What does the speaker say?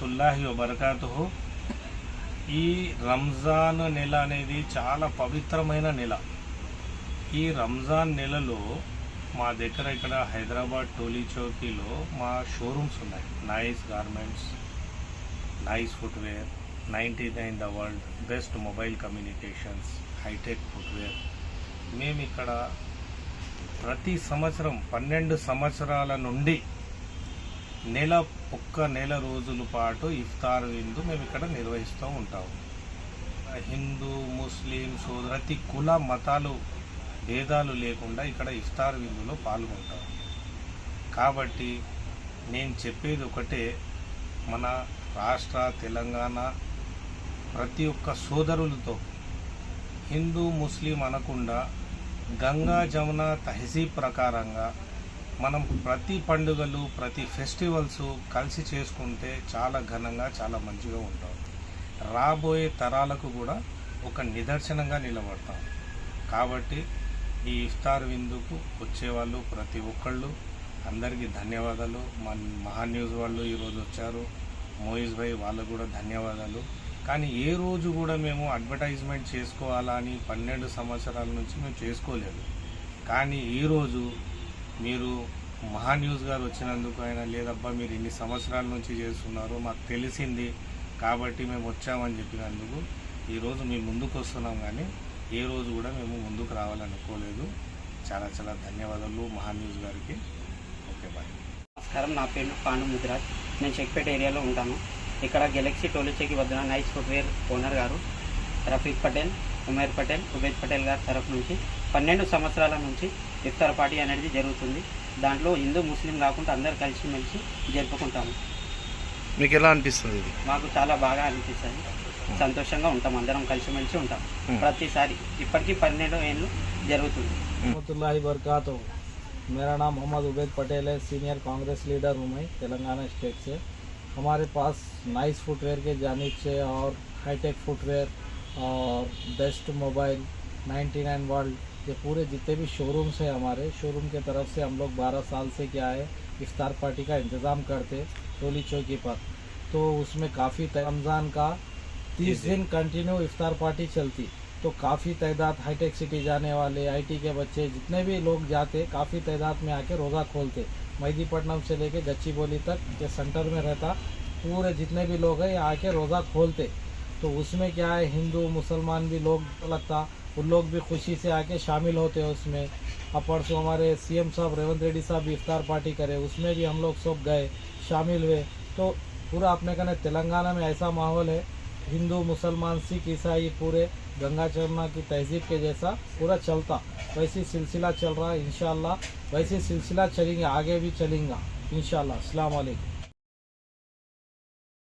వరహమతుల్లాహి వబరకాతుహు. ఈ రంజాన్ నెల అనేది చాలా పవిత్రమైన నెల. ఈ రంజాన్ నెలలో మా దగ్గర ఇక్కడ హైదరాబాద్ టోలీ చౌకీలో మా షోరూమ్స్ ఉన్నాయి. Nice garments, nice footwear, 99 the world, best mobile communications, hitech footwear. మేము ఇక్కడ ప్రతి సంవత్సరం 12 సంవత్సరాల నుండి నెల రోజుల పాటు ఇఫ్తార్ విందు మేము ఇక్కడ నిర్వహిస్తూ ఉంటాము. హిందూ, ముస్లిం ప్రతి కుల మతాలు భేదాలు లేకుండా ఇక్కడ ఇఫ్తార్ విందులో పాల్గొంటాం. కాబట్టి నేను చెప్పేది ఒకటే, మన రాష్ట్ర తెలంగాణ ప్రతి ఒక్క సోదరులతో హిందూ ముస్లిం అనకుండా గంగా జమున తహజీబ్ ప్రకారంగా మనం ప్రతి పండుగలు ప్రతి ఫెస్టివల్స్ కలిసి చేసుకుంటే చాలా ఘనంగా చాలా మంచిగా ఉంటాం. రాబోయే తరాలకు కూడా ఒక నిదర్శనంగా నిలబడతాం. కాబట్టి ఈ ఇఫ్తార్ విందుకు వచ్చేవాళ్ళు ప్రతి ఒక్కళ్ళు అందరికీ ధన్యవాదాలు. మహా న్యూస్ వాళ్ళు ఈరోజు వచ్చారు, మోయిజ్ భాయ్ వాళ్ళకు కూడా ధన్యవాదాలు. కానీ ఏ రోజు కూడా మేము అడ్వర్టైజ్మెంట్ చేసుకోవాలా అని 12 సంవత్సరాల నుంచి మేము చేసుకోలేదు. కానీ ఈరోజు మీరు మహా న్యూస్ గారు వచ్చినందుకు అయినా, లేదబ్బా మీరు ఇన్ని సంవత్సరాల నుంచి చేస్తున్నారు మాకు తెలిసింది కాబట్టి మేము వచ్చామని చెప్పినందుకు ఈరోజు మేము ముందుకు వస్తున్నాం. కానీ ఏ రోజు కూడా మేము ముందుకు రావాలనుకోలేదు. చాలా చాలా ధన్యవాదాలు మహా న్యూస్ గారికి. Okay, bye. నమస్కారం, నా పేరు పాండు ముదిరాజ్. నేను చెక్పేట ఏరియాలో ఉంటాను. ఇక్కడ గెలక్సీ టోలీ చౌకీ వద్ద నైస్ ఫుట్వేర్ ఓనర్ గారు రఫీక్ పటేల్, ఉమేర్ పటేల్, ఉబేద్ పటేల్ గారి తరఫు నుంచి 12 సంవత్సరాల నుంచి ఇఫ్తార్ పార్టీ అనేది జరుగుతుంది. దాంట్లో హిందూ ముస్లిం కాకుండా అందరు కలిసిమెలిసి జరుపుకుంటాము. మీకు ఎలా అనిపిస్తుంది? మాకు చాలా బాగా అనిపిస్తుంది, సంతోషంగా ఉంటాం, అందరం కలిసిమెలిసి ఉంటాం. ప్రతిసారి ఇప్పటికీ 12 ఏళ్ళు జరుగుతుంది. रहमतुल्लाहि बरकातहू। मेरा नाम मोहम्मद उबैद पटेल है, सीनियर कांग्रेस लीडर हूँ मैं तेलंगाना स्टेट से। हमारे पास नाइस फुटवेयर के जानिब से और हाईटेक फुटवेयर और बेस्ट मोबाइल, 99 वर्ल्ड, ये पूरे जितने भी शोरूम्स हैं हमारे शोरूम के तरफ से हम लोग 12 साल से क्या है इफ्तार पार्टी का इंतज़ाम करते टोली चौकी पर। तो उसमें काफ़ी रमज़ान का 30 दिन कंटिन्यू इफ्तार पार्टी चलती। तो काफ़ी तादाद हाईटेक सिटी जाने वाले आईटी के बच्चे जितने भी लोग जाते काफ़ी तादाद में आके रोज़ा खोलते। मेहदीपट्टनम से लेके गच्चीबोली तक के सेंटर में रहता, पूरे जितने भी लोग हैं आके रोज़ा खोलते। तो उसमें क्या है हिंदू मुसलमान भी लोग लगता, उन लोग भी खुशी से आके शामिल होते हैं उसमें। अब परसों हमारे सीएम साहब रेवंत रेड्डी साहब भी इफ्तार पार्टी करे, उसमें भी हम लोग सब गए, शामिल हुए। तो पूरा अपने कहने तेलंगाना में ऐसा माहौल है, हिंदू मुसलमान सिख ईसाई पूरे गंगा जमुना की तहजीब के जैसा पूरा चलता, वैसी सिलसिला चल रहा है। इंशाअल्लाह वैसी सिलसिला चलेंगे, आगे भी चलेंगे इंशाअल्लाह। अस्सलाम वालेकुम।